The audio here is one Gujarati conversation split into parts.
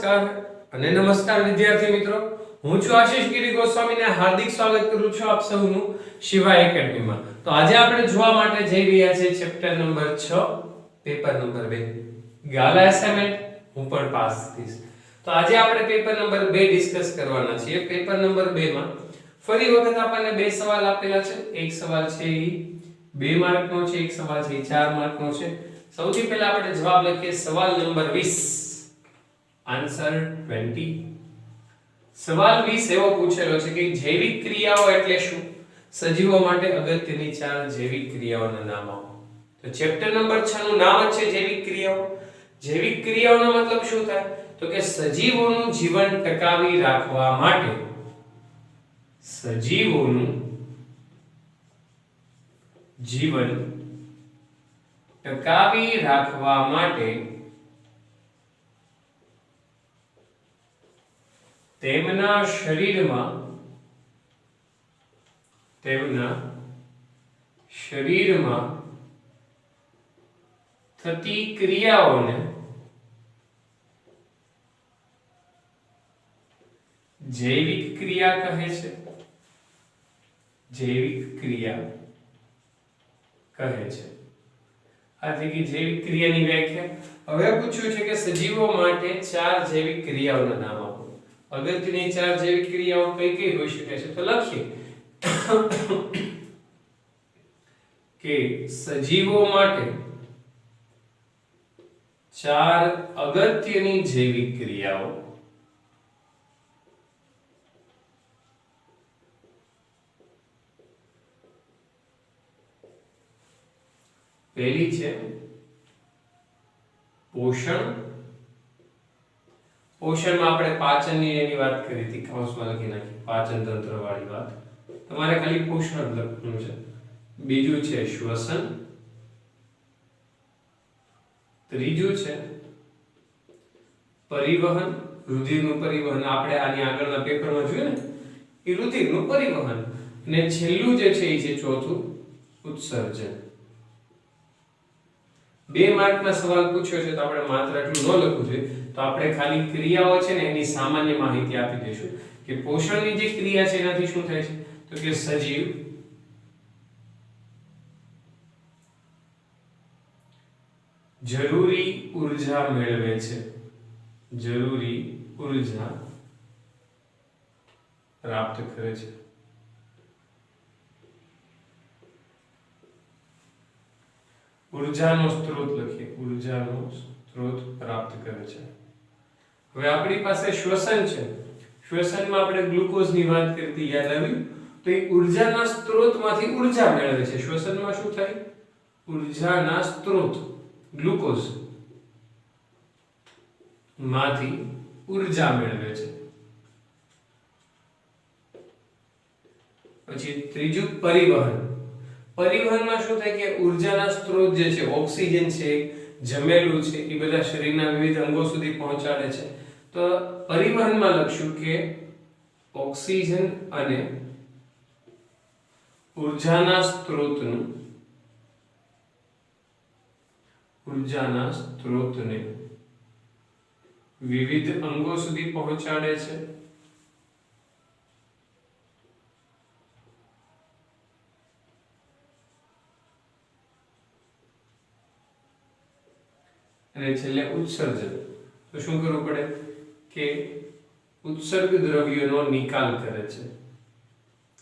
નમસ્કાર અને નમસ્કાર વિદ્યાર્થી મિત્રો, હું છું આશીષ ગિરી ગોસ્વામીને હાર્દિક સ્વાગત કરું છું આપ સૌનું શિવા એકેડમીમાં. તો આજે આપણે જોવા માટે જઈ રહ્યા છે ચેપ્ટર નંબર 6 પેપર નંબર 2 ગાલા અસાઇનમેન્ટ. હું પણ પાસ થઈશ. તો આજે આપણે પેપર નંબર 2 ડિસ્કસ કરવાના છીએ. પેપર નંબર 2 માં ફરી વખત આપણને બે સવાલ આપેલા છે. એક સવાલ છે એ 2 માર્કનો છે, એક સવાલ છે એ 4 માર્કનો છે. સૌથી પહેલા આપણે જવાબ લખીએ સવાલ નંબર 20, આન્સર 20. સવાલ 20 એવો પૂછેલો છે કે જૈવિક ક્રિયાઓ એટલે શું? સજીવો માટે અગત્યની 4 જૈવિક ક્રિયાઓના નામ આપો. તો ચેપ્ટર નંબર 6 નું નામ જ છે જૈવિક ક્રિયાઓ. જૈવિક ક્રિયાઓનો મતલબ શું થાય? તો કે સજીવોનું જીવન ટકાવી રાખવા માટે, સજીવોનું જીવન ટકાવી રાખવા માટે તેમના શરીરમાં થતી ક્રિયાઓને જૈવિક ક્રિયા કહે છે. જૈવિક ક્રિયા કહે છે. આ થઈ ગઈ જૈવિક ક્રિયાની વ્યાખ્યા. હવે પૂછ્યું છે કે સજીવો માટે 4 જૈવિક ક્રિયાઓના નામ આપો. અગત્યની 4 જૈવિક ક્રિયાઓ કઈ કઈ હોઈ શકે છે? તો લખીએ કે સજીવો માટે 4 અગત્યની જૈવિક ક્રિયાઓ. પહેલી છે પોષણ. પોષણમાં આપણે પાચનની એની વાત કરી હતી, કૌંસમાં લખી નાખી પાચન તંત્ર વાળી વાત. તમારે ખાલી પોષણ જ લખવાનું છે. બીજું છે શ્વસન. ત્રીજું છે પરિવહન, રુધિરનું પરિવહન. આપણે આની આગળના પેપરમાં જોયું ને એ રુધિરનું પરિવહન. અને છેલ્લું જે છે એ છે ચોથું ઉત્સર્જન. 2 માર્કના સવાલ પૂછ્યો છે તો આપણે માત્ર એટલું ન લખવું જોઈએ. તો આપણે ખાલી ક્રિયાઓ છે ને એની સામાન્ય માહિતી આપી દઈશું કે પોષણની જે ક્રિયા છે એનાથી શું થાય છે? તો કે સજીવ જરૂરી ઊર્જા મેળવે છે. જરૂરી ઊર્જા પ્રાપ્ત કરે છે. ઊર્જાનો સ્ત્રોત લખીએ. ઊર્જાનો સ્ત્રોત પ્રાપ્ત કરે છે. હવે આપણી પાસે શ્વસન છે. શ્વસનમાં આપણે ગ્લુકોઝની વાત કરી હતી, યાદ આવ્યું? તો એ ઊર્જાના સ્ત્રોતમાંથી ઊર્જા મેળવે છે. શ્વસનમાં શું થાય? ઊર્જાના સ્ત્રોત ગ્લુકોઝ માંથી ઊર્જા મેળવે છે. પછી ત્રીજું પરિવહન. પરિવહનમાં શું થાય કે ઊર્જાના સ્ત્રોત જે છે ઓક્સિજન છે, જમેલું છે, એ બધા શરીરના વિવિધ અંગો સુધી પહોંચાડે છે. તો પરિવહનમાં લખશું કે ઓક્સિજન અને ઊર્જાના સ્ત્રોતને વિવિધ અંગો સુધી પહોંચાડે છે. અને છેલ્લે ઉત્સર્જન. તો શું કરવું પડે કે ઉત્સર્ગ દ્રવ્યોનો નિકાલ કરે છે.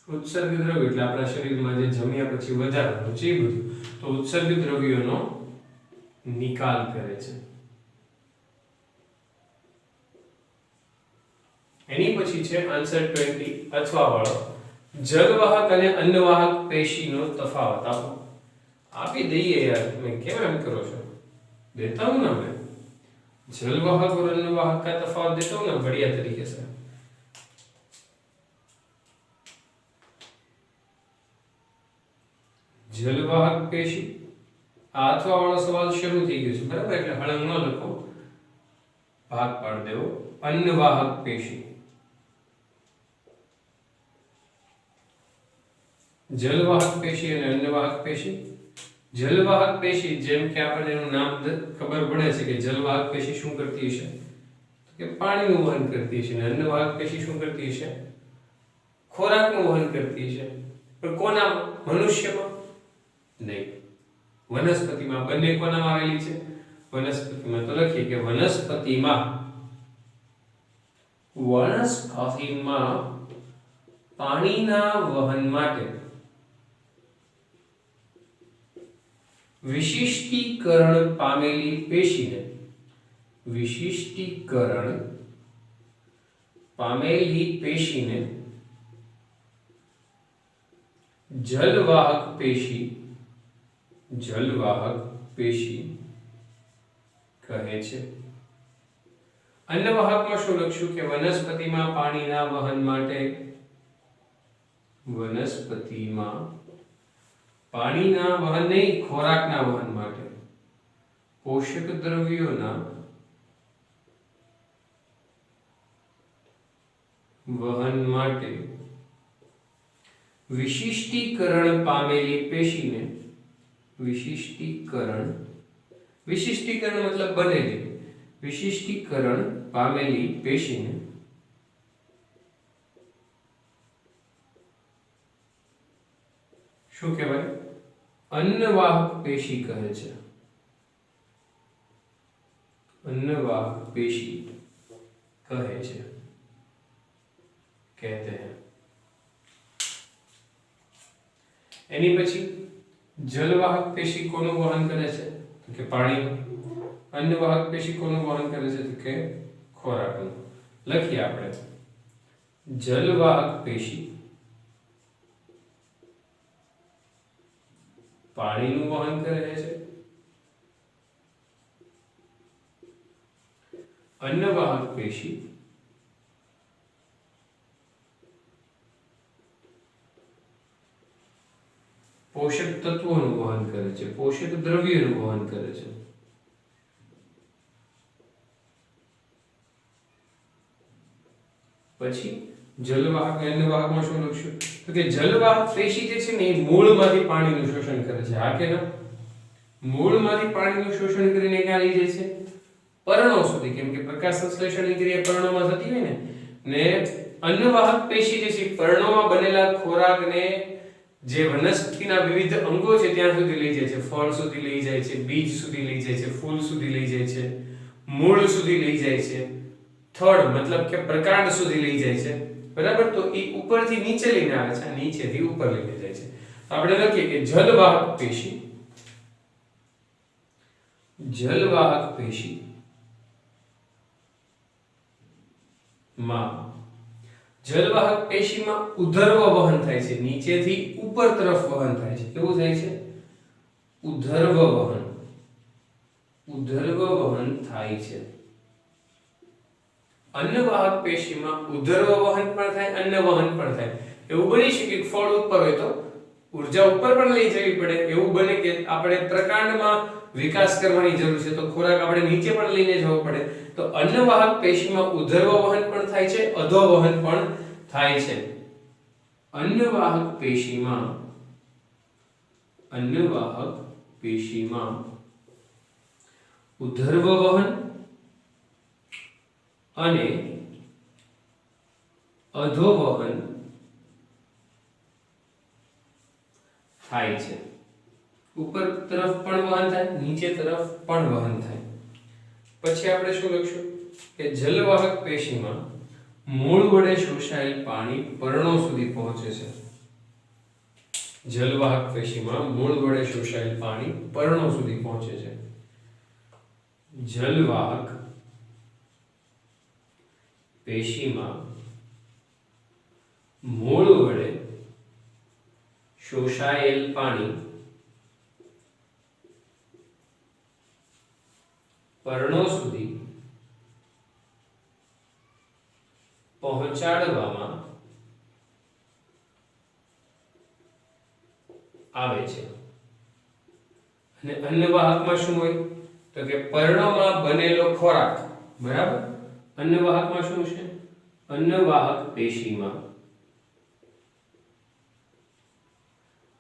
ઉત્સર્ગ દ્રવ્ય એટલે આપણા શરીરમાં જે જમ્યા પછી વધારવાનું છે એ બધું. તો ઉત્સર્ગ દ્રવ્યોનો નિકાલ કરે છે. એની પછી છે આન્સર 20 અથવા વાળો જલવાહક અને અન્નવાહક પેશીનો તફાવત આપો. આપી દઈએ યાર, તમે કેમ એમ કરો છો? देता हूं ना मैं. जलवाहक और अन्नवाहक का तफावत देता हूं ना बढ़िया तरीके से. जलवाहक पेशी अथवा वाળો સવાલ શરૂ થઈ ગયો છે, બરાબર? એટલે હળંગ ન લખો, ભાગ પાડ દેવો. अन्नवाहक पेशी, जलवाहक पेशी અને अन्नवाहक पेशी. जलवाहक पेशी જેમ કે આપણે એનું નામ ખબર પડે છે કે જલવાહક પેશી શું કરતી હશે? કે પાણીનું વહન કરતી હશે, અને અન્નવાહક પેશી શું કરતી હશે? ખોરાકનું વહન કરતી હશે. પણ કોનામાં? મનુષ્યમાં નહીં, વનસ્પતિમાં. બંને કોનામાં આવેલી છે? વનસ્પતિમાં. તો લખીએ કે વનસ્પતિમાં પાણીના વહન માટે વિશિષ્ટીકરણ પામેલી પેશીને જલવાહક પેશી કહે છે. અન્નવાહકમાં શું લખશું કે વનસ્પતિમાં પાણીના વહન માટે નહીં, ખોરાકના વહન માટે પોષક દ્રવ્યોના વહન માટે વિશિષ્ટીકરણ પામેલી પેશીને વિશિષ્ટીકરણ મતલબ બનેલી, વિશિષ્ટીકરણ પામેલી પેશીને શું કહેવાય? અન્નવાહક પેશી કહે છે. અન્નવાહક પેશી કહે છે, કહેતે हैं. એની પછી જલવાહક પેશી કોનું વહન કરે છે? તો કે પાણીનું. અન્નવાહક પેશી કોનું વહન કરે છે? તો કે ખોરાકનું. લખીએ આપણે જલવાહક પેશી પાણીનું વહન કરે છે, અન્નવાહક પેશી પોષક તત્વોનું વહન કરે છે, પોષક દ્રવ્યોનું વહન કરે છે. પછી જલવાહક અન્નવાહકમાં શું લખશું? તો કે જલવાહક પેશી જે છે ને એ મૂળમાંથી પાણીનું શોષણ કરે છે. હા કે ના? મૂળમાંથી પાણીનું શોષણ કરીને ક્યાં લઈ જાય છે? પર્ણો સુધી. કેમ કે પ્રકાશ સંશ્લેષણની ક્રિયા પર્ણોમાં થતી હોય ને અન્નવાહક પેશી જે છે પર્ણોમાં બનેલા ખોરાકને જે વનસ્પતિના વિવિધ અંગો છે ત્યાં સુધી લઈ જાય છે. ફળ સુધી લઈ જાય છે, બીજ સુધી લઈ જાય છે, ફૂલ સુધી લઈ જાય છે, મૂળ સુધી લઈ જાય છે, થડ મતલબ કે પ્રકાંડ સુધી લઈ જાય છે. બરાબર? તો એ ઉપરથી નીચે લઈને આવે છે, નીચેથી ઉપર લઈને જાય છે. તો આપણે લખીએ કે જલવાહક પેશી જલવાહક પેશીમાં ઉધર્વ વહન થાય છે, નીચેથી ઉપર તરફ વહન થાય છે. કેવું થાય છે? ઉધર્વ વહન થાય છે. અન્નવાહક પેશીમાં ઉધર્વ વહન પણ થાય, અન્ન વહન પણ થાય. એવું બની શકે કે ફળ ઉપર હોય તો ઉર્જા ઉપર પણ લઈ જવી પડે. એવું બને કે આપણે પ્રકાંડમાં વિકાસ કરવાની જરૂર છે તો ખોરાક આપણે નીચે પણ લઈને જવો પડે. તો અન્નવાહક પેશીમાં ઉધર્વ વહન પણ થાય છે, અધો વહન પણ થાય છે. અન્નવાહક પેશીમાં ઉધર્વ વહન અને અધો વહન થાય છે. ઉપર તરફ પણ વહન થાય, નીચે તરફ પણ વહન થાય. પછી આપણે શું લખશું કે જલવાહક પેશીમાં મૂળ વડે શોષાયેલ પાણી પર્ણો સુધી પહોંચે છે. જલવાહક પેશીમાં મૂળ વડે શોષાયેલ પાણી પર્ણો સુધી પહોંચે છે. જલવાહક પેશીમાં મૂળ વડે શોષાયેલ પાણી પર્ણો સુધી પહોંચાડવામાં આવે છે. અને અન્નવાહકમાં શું હોય? તો કે પર્ણોમાં બનેલો ખોરાક. બરાબર? અન્નવાહકમાં શું છે? અન્નવાહક પેશીમાં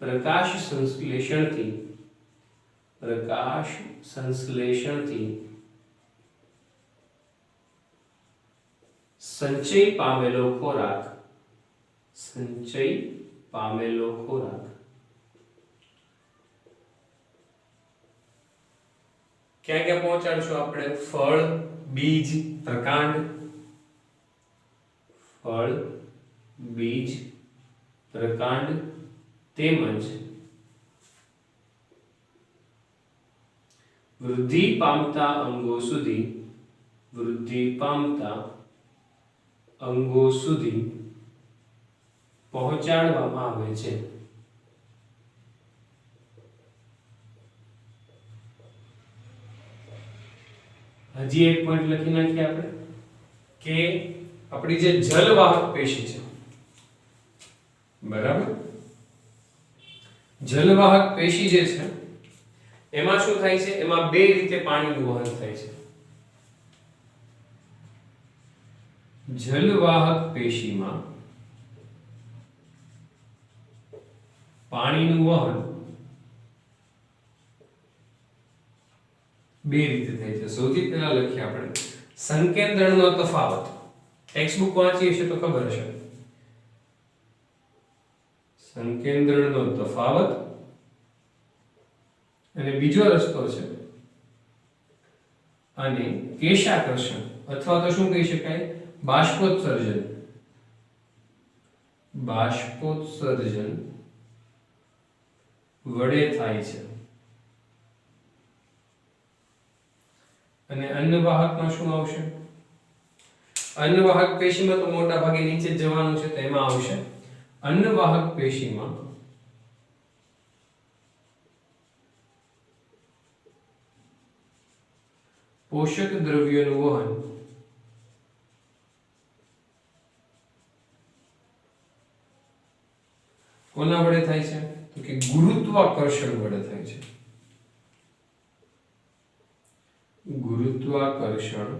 પ્રકાશ સંશ્લેષણથી સંચય પામેલો ખોરાક, સંચય પામેલો ખોરાક ક્યાં ક્યાં પહોંચાડશું આપણે? ફળ, બીજ, પ્રકાંડ, ફળ, બીજ, પ્રકાંડ તેમજ વૃદ્ધિ પામતા અંગો સુધી, વૃદ્ધિ પામતા અંગો સુધી પહોંચાડવામાં આવે છે. હજી એક પોઈન્ટ લખી નાખીએ આપણે કે આપણી જે જલવાહક પેશી છે, બરાબર, જલવાહક પેશી જે છે એમાં શું થાય છે? એમાં બે રીતે પાણીનું વહન થાય છે. જલવાહક પેશીમાં પાણીનું વહન બે રીતે થાય છે. સૌથી પહેલા લખીએ આપણે સંકેન્દ્રણનો તફાવત. ટેક્સ્ટ બુક વાંચીએ છે તો ખબર હશે. સંકેન્દ્રણનો તફાવત અને બીજો રસ્તો છે અને કેશાકર્ષણ અથવા તો શું કહી શકાય? બાષ્પોત્સર્જન. બાષ્પોત્સર્જન વડે થાય છે. અને અન્નવાહકમાં શું આવશે? અન્નવાહક પેશીમાં તો મોટા ભાગે નીચે જ જવાનું છે, તો એમાં આવશે અન્નવાહક પેશીમાં પોષક દ્રવ્યોનું વહન કોના વડે થાય છે? તો કે ગુરુત્વાકર્ષણ વડે થાય છે. ગુરુત્વાકર્ષણ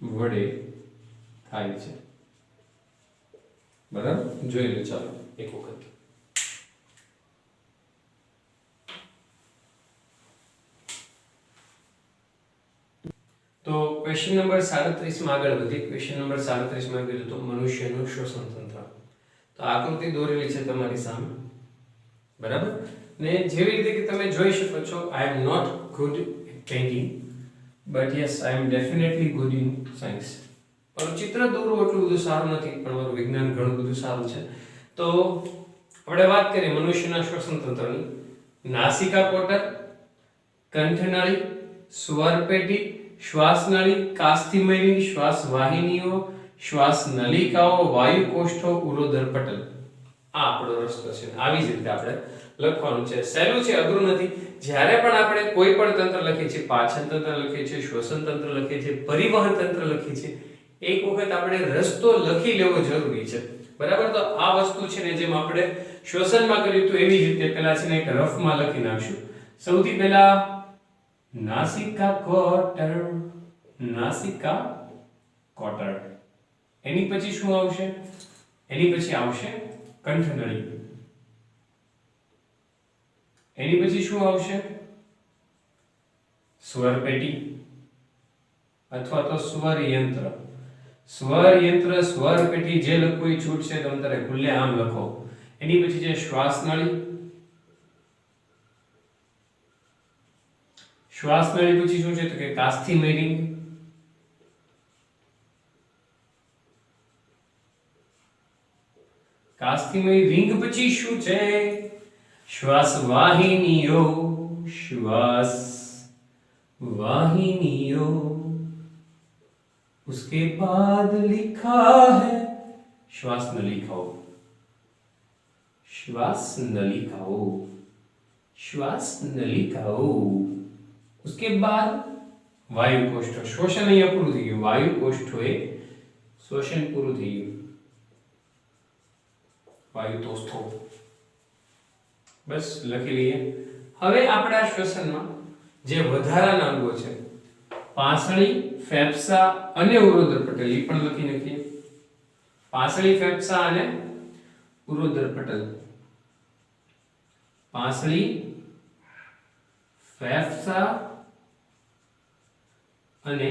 વડે થાય છે. બરાબર, જોઈ લો ચાલો એક વખત. તો ક્વેશ્ચન નંબર 37 માં આગળ વધી. ક્વેશ્ચન નંબર 37 માં કીધું તો મનુષ્યનું શ્વસન તંત્ર. તો આકૃતિ દોરેલી છે તમારી સામે, બરાબર. ને જેવી રીતે કે તમે જોઈ શકો છો, I am not good at painting but yes I am definitely good in science. પણ ચિત્ર દોરવું એટલું બધું સારું નથી, પણ મારું વિજ્ઞાન ઘણું બધું સારું છે. તો આપણે વાત કરીએ મનુષ્યના શ્વસન તંત્રની. નાસિકા કોટર, કંઠનળી, સ્વરપેટી, શ્વાસનળી, કાસ્થિમયની, શ્વાસ વાહિનીઓ, શ્વાસ નલિકાઓ, વાયુ કોષ્ઠો, ઉરોદર પટલ. આ આપણો રસ્તો છે. આવી જ રીતે આપણે લખવાનું છે. સહેલું છે, અઘરું નથી. જ્યારે પણ આપણે કોઈ પણ તંત્ર લખીએ છીએ, પાચન તંત્ર લખીએ છીએ, શ્વસન તંત્ર લખીએ છીએ, પરિવહન તંત્ર લખીએ છીએ, એક વખત આપણે રસ્તો લખી લેવો જરૂરી છે, બરાબર. તો આ વસ્તુ છે ને જેમ આપણે શ્વસનમાં કર્યું તો એવી જ રીતે પહેલા છે ને એક રફમાં લખી નાખશું. સૌથી પહેલા નાસિકા કોટર, નાસિકા કોટર. એની પછી શું આવશે? એની પછી આવશે કંઠનળી. એની પછી શું આવશે? સ્વરપેટી અથવા તો સ્વર યંત્ર. સ્વર યંત્ર, સ્વરપેટી જે લખવું એ છૂટ છે, તમે તારે ખુલ્લે આમ લખો. એની પછી છે શ્વાસનળી. શ્વાસનળી પછી શું છે તો કે કાસ્થિમય. કાસ્થિમય રિંગ પછી શું છે? श्वास वाहिनियों, श्वास वाहिनियों. उसके बाद लिखा है श्वास नलिकाओं, श्वास नलिकाओं, श्वास नलिकाओं. उसके बाद वायु कोष्ठ. श्वसन અહીંયા પૂરું થઈ ગયું. વાયુ કોષ્ઠોએ શ્વસન પૂરું થઈ ગયું. વાયુ તોસ્થો બસ લખી લઈએ. હવે આપણા શ્વસનમાં જે વધારાના અંગો છે, પાંસળી, ફેફસા અને ઉરોદર પટલ, એ પણ લખી નાખીએ. પાંસળી, ફેફસા અને ઉરોદર પટલ. પાંસળી, ફેફસા અને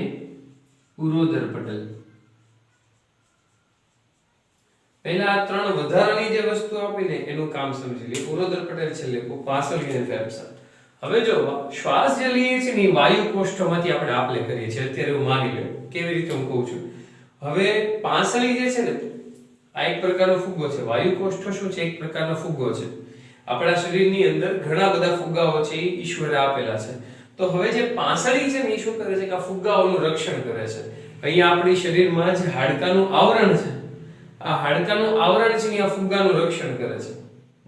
ઉરોદર પટલ. પહેલા આ ત્રણ વધારાની જે વસ્તુ આપીને એનું કામ સમજી લે. ઉરોદર પટલ છેલ્લે પાસળી અને ફેફસા. હવે જો શ્વાસ જે લઈએ છીએ ને વાયુ કોષ્ઠોમાંથી આપણે આપલે કરીએ છીએ. અત્યારે હું માની લઉં કેવી રીતે હું કહું છું. હવે પાસળી જે છે ને આ એક પ્રકારનો ફુગ્ગો છે. વાયુ કોષ્ઠો શું છે? એક પ્રકારનો ફુગ્ગો છે. આપણા શરીરની અંદર ઘણા બધા ફુગ્ગાઓ છે એ ઈશ્વરે આપેલા છે. તો હવે જે પાસળી છે ને એ શું કરે છે કે આ ફુગ્ગાઓનું રક્ષણ કરે છે. અહીંયા આપણી શરીરમાં જે હાડકાનું આવરણ છે, આ હાડકાનું આવરણ છે ને આ ફુગ્ગાનું રક્ષણ કરે છે.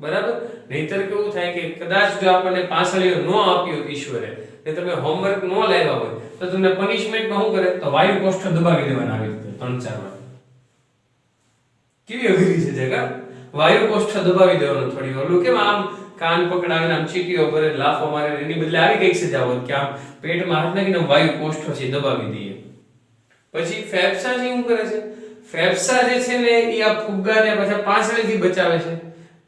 બરાબર? નહીતર કેવું થાય કે કદાચ જો આપણને પાસળીઓ ન આપી હોય ઈશ્વરે ને તમે હોમવર્ક ન લાવ્યા હોય તો તમને પનિશમેન્ટમાં શું કરે? તો વાયુ કોષ્ઠ દબાવી દેવાના આવી રીતે 3-4 વાર. કેવી અઘરી છે જગા? વાયુ કોષ્ઠ દબાવી દેવાનું થોડી વાર. ઓલું કેમ આમ કાન પકડાવીને આમ ચીટીઓ ભરે લાફો મારે એની બદલે આવી કઈક સજા હોત કે આમ પેટમાં હાથ નાખીને વાયુ કોષ્ઠ છે દબાવી દઈએ. પછી ફેફસા છે શું કરે છે? ફેફસા જે છે ને એ આ ફુગ્ગાને પાછા પાસળીથી બચાવે છે.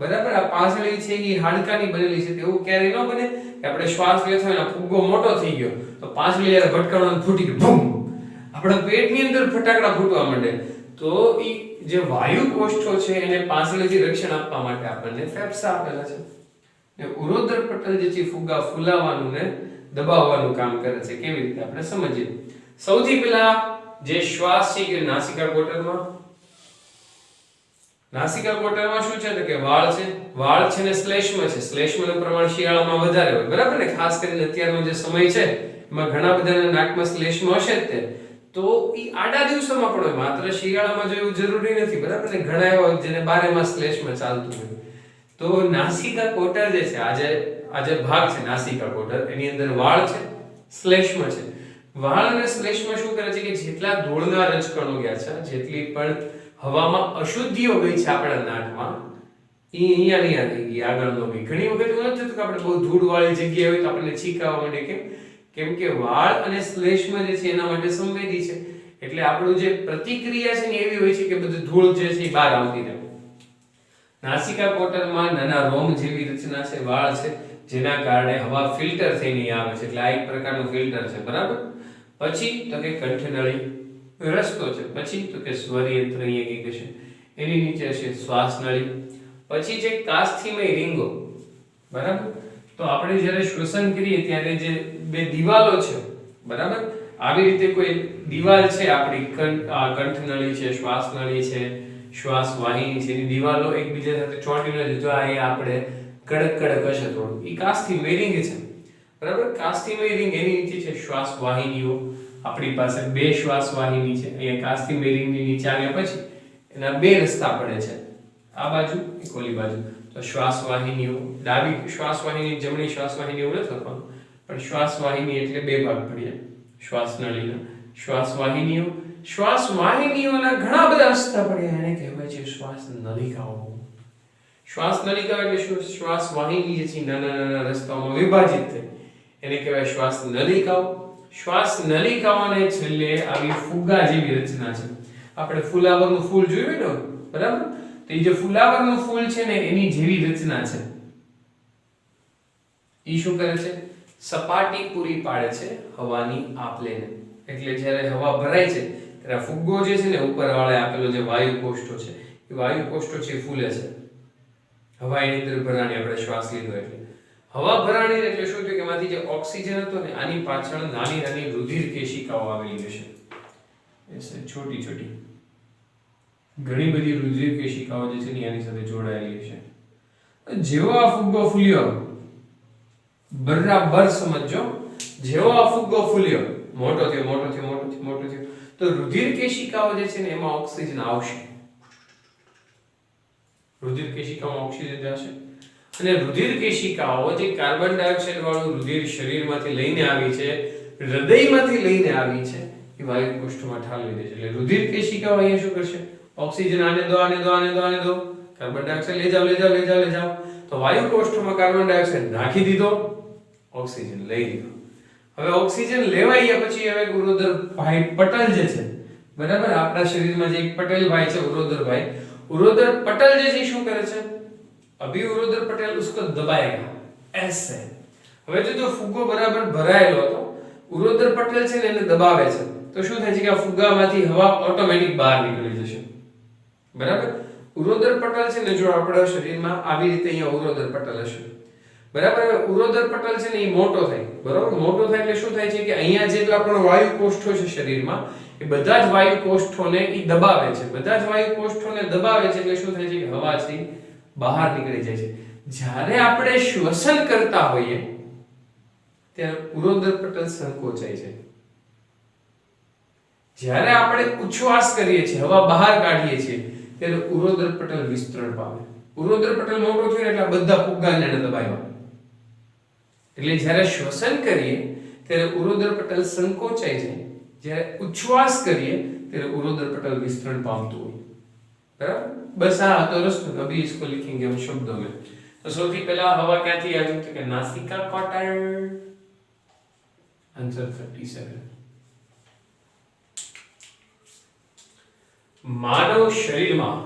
બરાબર? આ પાસળી છે એ હાડકાની બનેલી છે. એવું ક્યારેય ન બને કે આપણે શ્વાસ લેતો હોય ને ફુગ્ગો મોટો થઈ ગયો તો પાસળી યાર ભટકાવાનો ફૂટી ગયો બૂમ, આપણા પેટની અંદર ફટાકડા ફૂટવા માંડે. તો ઈ જે વાયુ કોષ્ઠો છે એને પાસળીથી રક્ષણ આપવા માટે આપણને ફેફસા આપેલા છે. ને ઉરોદર પટલ જે છે ફુગ્ગા ફૂલાવવાનું ને દબાવવાનું કામ કરે છે. કેવી રીતે આપણે સમજીએ. સૌથી પહેલા જે શ્વાસ છે એ નાસિકા કોટરમાં. નાસિકા કોટરમાં શું છે તો કે વાળ છે. વાળ છે ને શ્લેષ્મ છે. શ્લેષ્મનું પ્રમાણ શિયાળામાં વધારે હોય. બરાબર ને? ખાસ કરીને અત્યારનો જે સમય છે એમાં ઘણા બધાના નાકમાં શ્લેષ્મ હશે જ તે. તો ઈ આડા દિવસોમાં પણ હોય. માત્ર શિયાળામાં જો એવું જરૂરી નથી. બરાબર ને? ઘણા એવા જેને 12 માસ શ્લેષ્મ ચાલતું હોય. તો નાસિકા કોટર જે છે આ જે ભાગ છે નાસિકા કોટર એની અંદર વાળ છે, શ્લેષ્મ છે. વાળ અને શ્લેષ્મ શું કરે છે કે જેટલા ધૂળના રજકણો ગયા છે, જેટલી પણ હવામાં અશુદ્ધિઓ ગઈ છે આપણા નાકમાં એ અહીંયા નહીં આવી ગઈ, આગળ ન ગઈ. ઘણી વખત એવું નથી થતું કે આપણે બહુ ધૂળવાળી જગ્યાએ હોય તો આપણને છીંકાવા માંડે. કેમ કે વાળ અને શ્લેષ્મ જે છે એના માટે સંવેદી છે. એટલે આપણું જે પ્રતિક્રિયા છે ને એવી હોય છે કે બધું ધૂળ જે છે એ બહાર આવતી રહે. નાસિકા કોટરમાં નાના રોમ જેવી રચના છે, વાળ છે, જેના કારણે હવા ફિલ્ટર થઈને આવે છે. એટલે આ એક પ્રકારનું ફિલ્ટર છે. બરાબર? પછી તો કે કંઠનળી રસ્તો છે. પછી તો કે સ્વરયંત્ર અહીંયા કઈ કહેશે. એની નીચે છે શ્વાસનળી. પછી છે કાસ્થિમય રીંગો. બરાબર? તો આપણે જ્યારે શ્વસન કરીએ ત્યારે જે બે દિવાલો છે, બરાબર, આવી રીતે કોઈ દિવાલ છે આપણી કંઠનળી છે, શ્વાસનળી છે, શ્વાસ વાહિની છે, એની દિવાલો એકબીજા સાથે ચોંટીને જો આ આપણે કડક કડક હશે થોડું, એ કાસ્થિમય રીંગ છે. બરાબર? કાસ્થિમય રીંગ એની નીચે છે શ્વાસ વાહિનીઓ. આપણી પાસે બે શ્વાસ વાહિની છે. અહીંયા કાસ્થિમય રીંગની નીચે આવ્યા પછી એના બે રસ્તા પડે છે, આ બાજુ એક ઓલી બાજુ. તો શ્વાસ વાહિનીઓ, ડાબી શ્વાસ વાહિની, જમણી શ્વાસ વાહિની એવું નથી લખવાનું, પણ શ્વાસ વાહિની એટલે બે ભાગ પડ્યા શ્વાસ નળીના. શ્વાસ વાહિનીઓ, શ્વાસ વાહિનીઓના ઘણા બધા રસ્તા પડ્યા, એને કહેવાય છે શ્વાસ નલિકાઓ. શ્વાસ નલિકા એટલે શું? શ્વાસ વાહિની જે છે નાના નાના રસ્તાઓમાં વિભાજિત થઈ એને કહેવાય શ્વાસ નલિકાઓ. શ્વાસ નલિકાઓને છેલ્લે આવી ફુગ્ગા જેવી રચના છે. આપણે ફુલાવરનું ફૂલ જોયું ને, બરાબર? તો એ જે ફુલાવરનું ફૂલ છે ને એની જેવી રચના છે. ઈ શું કરે છે? સપાટી પૂરી પાડે છે હવાની આપલેને. એટલે જ્યારે હવા ભરાય છે ત્યારે ફુગ્ગો જે છે ને ઉપર વાળે આપેલો જે વાયુ કોષ્ઠો છે એ વાયુ કોષ્ઠો છે ફૂલે છે. હવા એની અંદર ભરાણી, આપણે શ્વાસ લીધો એટલે હવા ભરાણી. એટલે શું થયું કે એમાંથી જે ઓક્સિજન હતો ને આની પાછળ નાની નાની રુધિર કેશિકાઓ આવેલી હશે. એ છોટી છોટી ઘણી બધી રુધિર કેશિકાઓ જે છે ને આની સાથે જોડાયેલી હશે. જેવો આ ફુગ્ગો ફૂલ્યો, બરાબર સમજો, જેવો આ ફુગ્ગો ફૂલ્યો, મોટો થયો મોટો થયો મોટો થયો મોટો થયો, તો રુધિર કેશિકાઓ જે છે ને એમાં ઓક્સિજન આવશે. રુધિર કેશિકામાં ઓક્સિજન જશે અને રુધિર કેશિકાઓ જે કાર્બન ડાયોક્સાઇડ વાળું રુધિર શરીરમાંથી લઈને આવી છે, હૃદયમાંથી લઈને આવી છે, એ વાયુ કોષ્ઠમાં ઠાલવી દે છે. એટલે રુધિર કેશિકાઓ અહીંયા શું કરશે? ઓક્સિજન આને દો આને દો આને દો આને દો, કાર્બન ડાયોક્સાઇડ લઈ જાઓ લઈ જાઓ લઈ જાઓ લઈ જાઓ. તો વાયુ કોષ્ઠમાં કાર્બન ડાયોક્સાઇડ નાખી દીધો, ઓક્સિજન લઈ લીધો. હવે ઓક્સિજન લેવાઈ ગયા પછી હવે ઉરોદર ભાઈ પટલ જે છે, બરાબર, આપણા શરીરમાં જે એક પટેલ ભાઈ છે ઉરોદર ભાઈ, उरोदर पटल जैसी શું કરે છે? अभी उरोदर पटेल उसको दबाएगा ऐसे. હવે જો ફુગ્ગો બરાબર ભરાયેલો હતો, ઉરોદર પટેલ છે ને એને દબાવે છે. તો શું થાય છે કે આ ફુગ્ગામાંથી હવા ઓટોમેટિક બહાર નીકળી જશે. બરાબર. ઉરોદર પટલ છે ને, જો આપણા શરીરમાં આવી રીતે અહીંયા ઉરોદર પટલ હશે. બરાબર. ઉરોદર પટલ છે ને એ મોટો થાય. બરાબર. મોટો થાય એટલે શું થાય છે કે અહીંયા જેટલા પણ વાયુ કોષો છે શરીરમાં, એ બધા જ વાયુ કોષોને એ દબાવે છે. બધા જ વાયુ કોષોને દબાવે છે એટલે શું થાય છે કે હવા છે બહાર નીકળી જાય છે. જ્યારે આપણે શ્વસન કરતા હોઈએ ત્યારે ઉરોદર પટલ સંકોચાય છે. જ્યારે આપણે ઉચ્છ્વાસ કરીએ છીએ, હવા બહાર કાઢીએ છીએ, ત્યારે ઉરોદર પટલ વિસ્તરણ પામે. ઉરોદર પટલ મોટો થયો એટલે બધા ફુગ્ગાને દબાવ્યા. એટલે જ્યારે શ્વસન કરીએ ત્યારે ઉરોદર પટલ સંકોચાય છે. જ્યારે ઉચ્છ્વાસ કરીએ ત્યારે ઉરોદર પટલ વિસ્તરણ પામતું હોય. બરાબર. બસ આ હતો રસ્તો. અભી इसको लिखेंगे हम शब्दों में. तो સૌથી પહેલા હવા ક્યાંથી આવી? તો કે નાસિકા કોટર. આન્સર 37. માનવ શરીરમાં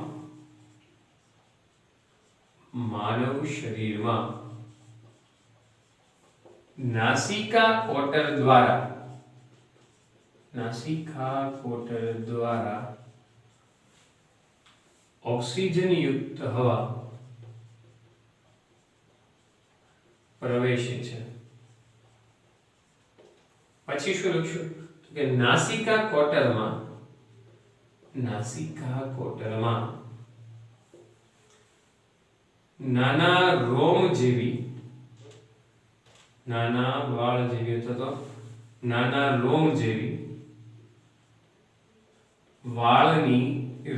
નાસિકા કોટર દ્વારા ઓક્સિજન યુક્ત હવા પ્રવેશે છે. પછી શું લખશું? તો કે નાસિકા કોટરમાં નાના રોમ જેવી, નાના વાળ જેવી અથવા તો નાના રોમ જેવી વાળની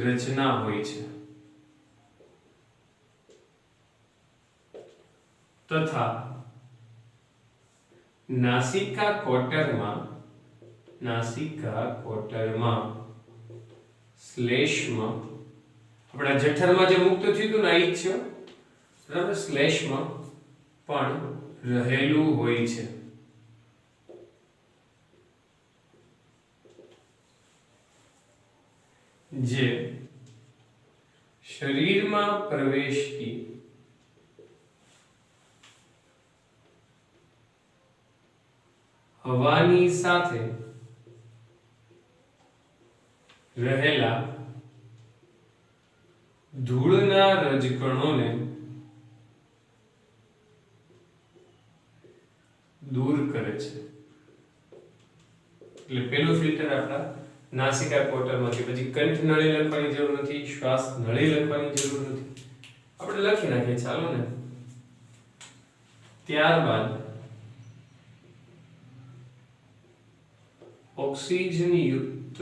રચના હોય છે. તથા નાસિકા કોટરમાં શ્લેષ્મા, આપણા જઠરમાં જે મુક્ત થયું હતું ને, આ છે બરાબર, શ્લેષ્મા પણ રહેલું હોય છે. જે શરીરમાં પ્રવેશતી હવાની સાથે રહેલા ધૂળના રજકણોને દૂર કરે છે. એટલે પેલું ફિલ્ટર આપણા નાસિકા કોટરમાંથી. પછી કંઠ નળી લખવાની જરૂર નથી, શ્વાસ નળી લખવાની જરૂર નથી, આપણે લખી નાખીએ, ચાલો ને. ત્યારબાદ ઓક્સિજન યુક્ત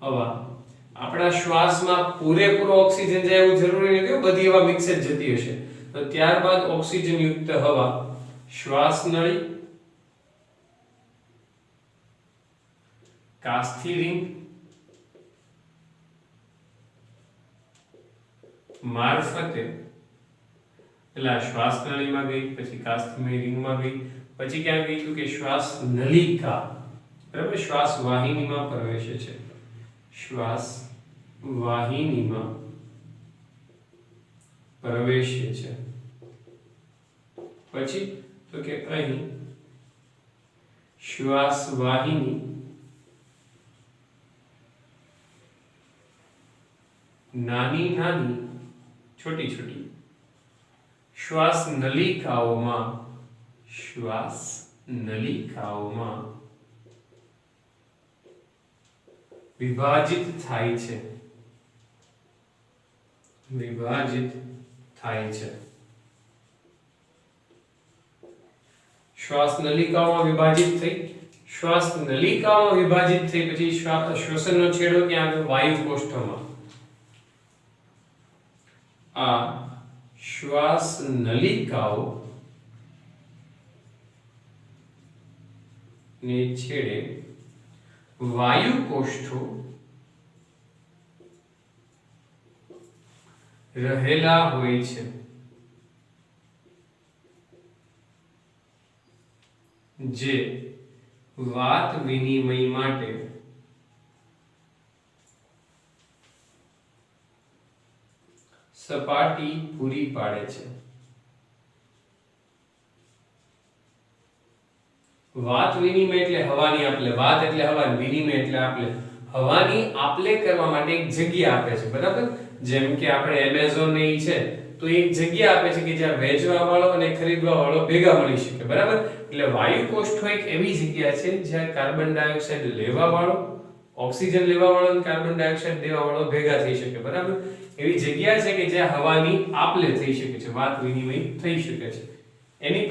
હવા, આપણા શ્વાસમાં પૂરેપૂરો ઓક્સિજન જાય એવું જરૂરી નથી, બધી હવા મિક્સ જ જતી હશે. તો ત્યારબાદ ઓક્સિજન યુક્ત હવા શ્વાસ નળી, કાસ્થિ રિંગ મારફતે, પેલા શ્વાસ નળીમાં ગઈ, પછી કાસ્થિ રિંગમાં ગઈ, પછી ક્યાં ગઈ? તો કે શ્વાસ નલિકા, બરાબર, શ્વાસ વાહિનીમાં પ્રવેશે છે. શ્વાસ વાહિનીમાં પ્રવેશે છે. પછી તો કે અહીં શ્વાસ વાહિની નાની નાની છોટી છોટી શ્વાસ નલિકાઓમાં વિભાજિત થાય છે. શ્વાસ નલિકાઓમાં વિભાજિત થઈ, પછી શ્વસનનો છેડો ક્યાં આવ્યો? વાયુ કોષ્ઠમાં. આ શ્વાસ નલિકાઓ ને છેડે વાયુ કોષ્ઠો રહેલા હોય છે. જે વાત વિનિમય માટે સપાટી પૂરી પાડે છે. વાત વિનિમય એટલે હવાની આપલે, વાત એટલે હવા, વિનિમય એટલે આપલે. હવાની આપલે કરવા માટે એક જગ્યા આપે છે, બરાબર? જેમ કે આપણે એમેઝોન ને ઈ છે તો એક જગ્યા આપે છે કે જ્યાં વેચવા વાળો અને ખરીદવા વાળો ભેગા મળી શકે, બરાબર? એટલે વાયુ કોષ્ઠો એક એવી જગ્યા છે જ્યાં કાર્બન ડાયોક્સાઇડ લેવા વાળો, ઓક્સિજન લેવા વાળો અને કાર્બન ડાયોક્સાઇડ દેવા વાળો ભેગા થઈ શકે, બરાબર? એવી જગ્યા છે કે જ્યાં હવાની આપલે થઈ શકે છે, વાત વિનિમય થઈ શકે છે. એની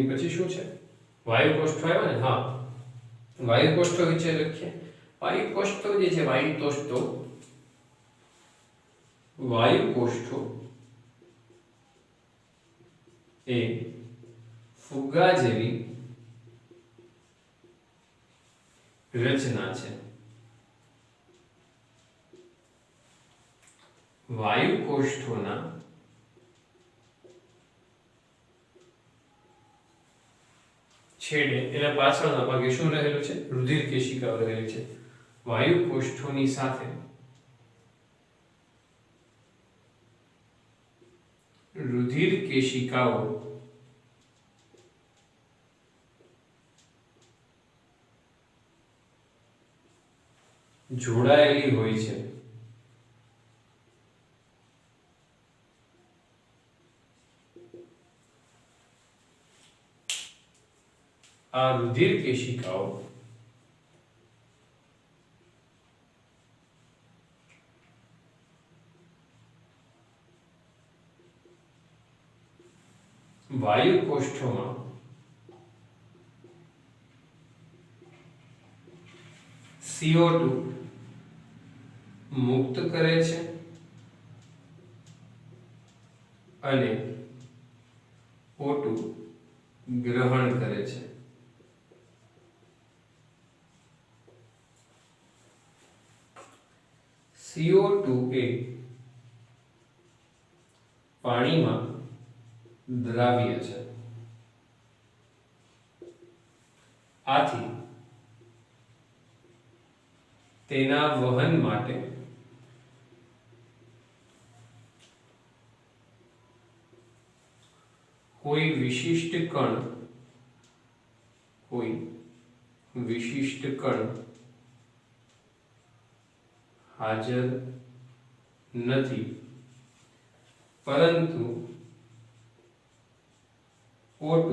પછી શું છે? વાયુ કોષ્ઠો આવ્યો ને? હા, વાયુ કોષ્ઠો વિશે લખીએ. વાયુ કોષ્ઠો જે છે, વાયુ કોષ્ઠો એ ફુગ્ગા જેવી રચના છે. વાયુ કોષ્ઠોના છેડે, એના પાછળના ભાગે શું રહેલું છે? રુધિર કેશિકાઓ રહેલી છે. વાયુ કોષ્ઠોની સાથે રુધિર કેશિકાઓ જોડાયેલી હોય છે. આ રુધિર કેશિકાઓ વાયુ કોષ્ઠોમાં CO2 મુક્ત કરે છે અને O2 ગ્રહણ કરે છે. CO2 એ પાણીમાં દ્રાવ્ય છે. આથી તેના વહન માટે કોઈ વિશિષ્ટ કણ હાજર નથી, પરંતુ O2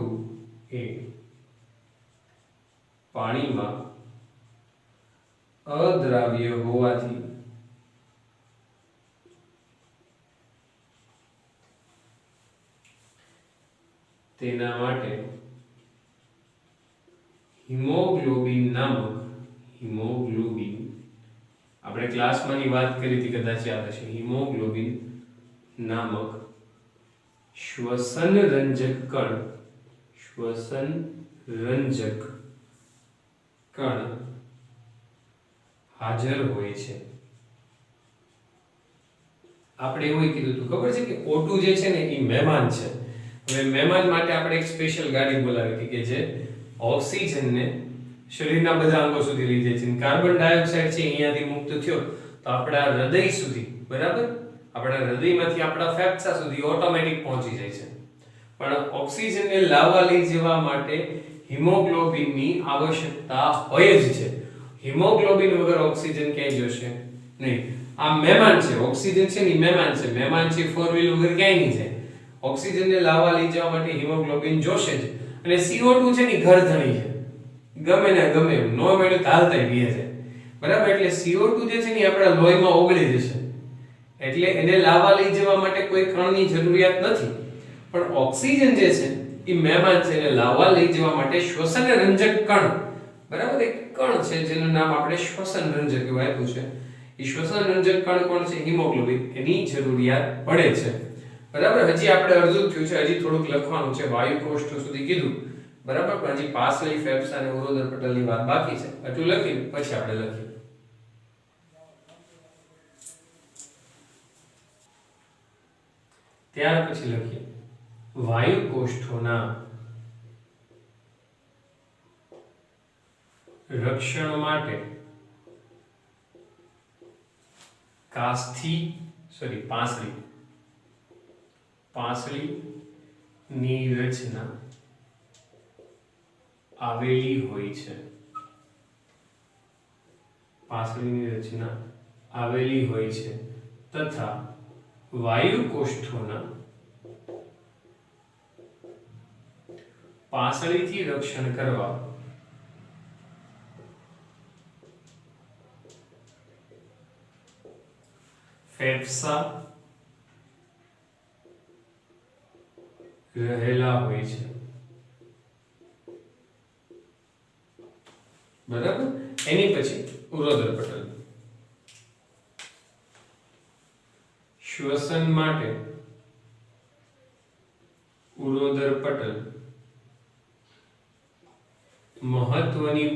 એ પાણીમાં અદ્રાવ્ય હોવાથી તેના માટે હિમોગ્લોબિન નામક, આપણે ક્લાસમાંની વાત કરી હતી, કદાચ યાદ હશે, હિમોગ્લોબિન નામક શ્વસન રંજક કણ હાજર હોય છે. આપણે એવું કીધું હતું, ખબર છે કે O2 જે છે ને એ મહેમાન છે. હવે મહેમાન માટે આપણે એક સ્પેશિયલ ગાડી બોલાવી હતી કે જે ઓક્સિજનને શરીરના બધા અંગો સુધી લઈ જાય છે. કાર્બન ડાયોક્સાઇડ છે અહીંયાથી મુક્ત થયો તો આપણા હૃદય સુધી, બરાબર, આપણા હૃદયમાંથી આપણા ફેફસા સુધી ઓટોમેટિક પહોંચી જાય છે. પણ ઓક્સિજનને લાવવા લઈ જવા માટે હિમોગ્લોબિનની આવશ્યકતા હોય જ છે. હિમોગ્લોબિન વગર ઓક્સિજન ક્યાંય જશે નહીં. આ મહેમાન છે, ઓક્સિજન છે ને મહેમાન છે. મહેમાન છે ફોર વ્હીલ વગર ક્યાંય નહીં જાય. ઓક્સિજનને લાવવા લઈ જવા માટે હિમોગ્લોબિન જોશે જ. અને CO2 છે ને ઘરધણી છે, ગમે ને ગમે નો મળે તો હાલતા પીએ છે, બરાબર? એટલે CO2 જે છે ને આપણા લોહીમાં ઓગળી જશે, એટલે એને લાવવા લઈ જવા માટે કોઈ કણની જરૂરિયાત નથી. પણ ઓક્સિજન જે છે એ મહેમાન છે, એને લાવવા લઈ જવા માટે શ્વસન રંજક કણ, બરાબર, એક કણ છે જેનું નામ આપણે શ્વસન રંજક એવું આપ્યું છે. એ શ્વસન રંજક કણ કોણ છે? હિમોગ્લોબિન. એની જરૂરિયાત પડે છે, બરાબર? હજી આપણે અડધું થયું છે, હજી થોડુંક લખવાનું છે. વાયુ કોષ્ઠો સુધી કીધું, બરાબર, પણ હજી પાસલી, ફેફસા અને ઉરોદર પટલની વાત બાકી છે. એટલું લખી પછી આપણે લખીએ. ત્યાર પછી લખીએ વાયુ કોષ્ઠોના રક્ષણ માટે પાંસળી ની રચના આવેલી હોય છે, પાંસળીની રચના આવેલી હોય છે તથા વાયુ કોષ્ઠોના પાંસળીથી રક્ષણ કરવા ફેફસા રહેલા હોય છે, બરાબર. એની પછી ઉરોદર પટલ. શ્વસન માટે ઉરોદર પટલ મહત્વની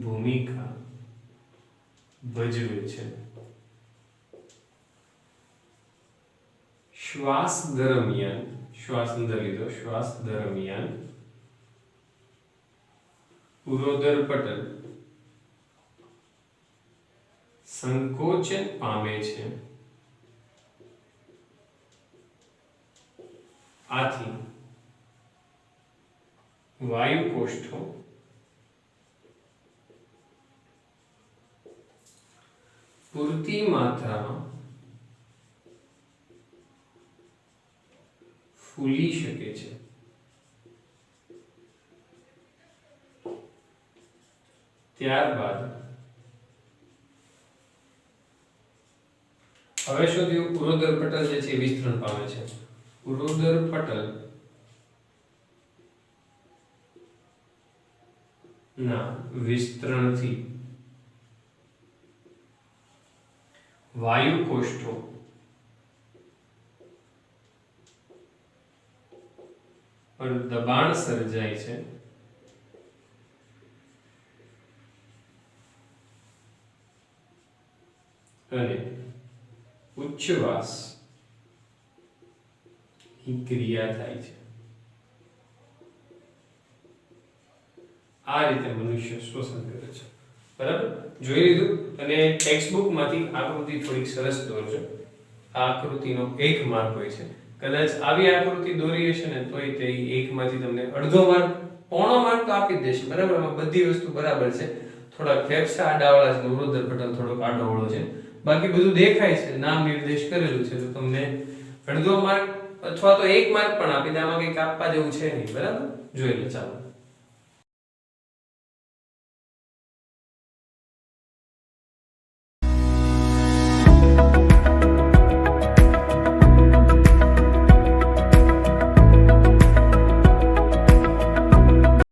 ભૂમિકા ભજવે છે. શ્વાસ દરમિયાન ઉરોદર પટલ સંકોચન પામે છે, આથી વાયુ કોષ્ઠો પૂરતી માત્રામાં ફૂલી શકે છે. ત્યારબાદ હવે શું થયું? ઉરોદર પટલ જે છે વિસ્તરણ પામે છે. ઉરોદર પટલ ના વિસ્તરણથી વાયુ કોષ્ઠો પર દબાણ સર્જાય છે અને ઉચ્છવાસ ની ક્રિયા થાય છે. આ રીતે મનુષ્ય શ્વસન કરે છે, બરાબર. જોઈ લીધું. અને ટેક્સ્ટ બુક માંથી આકૃતિ થોડીક સરસ દોરજો. આ આકૃતિનો 1 માર્ક હોય છે. કદાચ આવી આકૃતિ દોરી હશે ને તોય તે 1 માંથી તમને અડધો માર્ક, પોણો માર્ક તો આપી જ દેશે, બરાબર. આમાં બધી વસ્તુ બરાબર છે. થોડાક ફેફસા આડાવાળા છે, ઉરોદર પટલ થોડોક આડોવાળો છે, બાકી બધું દેખાય છે, નામ નિર્દેશ કરેલું છે, તો તમને અડધો માર્ક અથવા તો 1 માર્ક પણ આપી દે. આમાં કંઈક આપવા જેવું છે નહીં, બરાબર. જોઈ લો. ચાલો.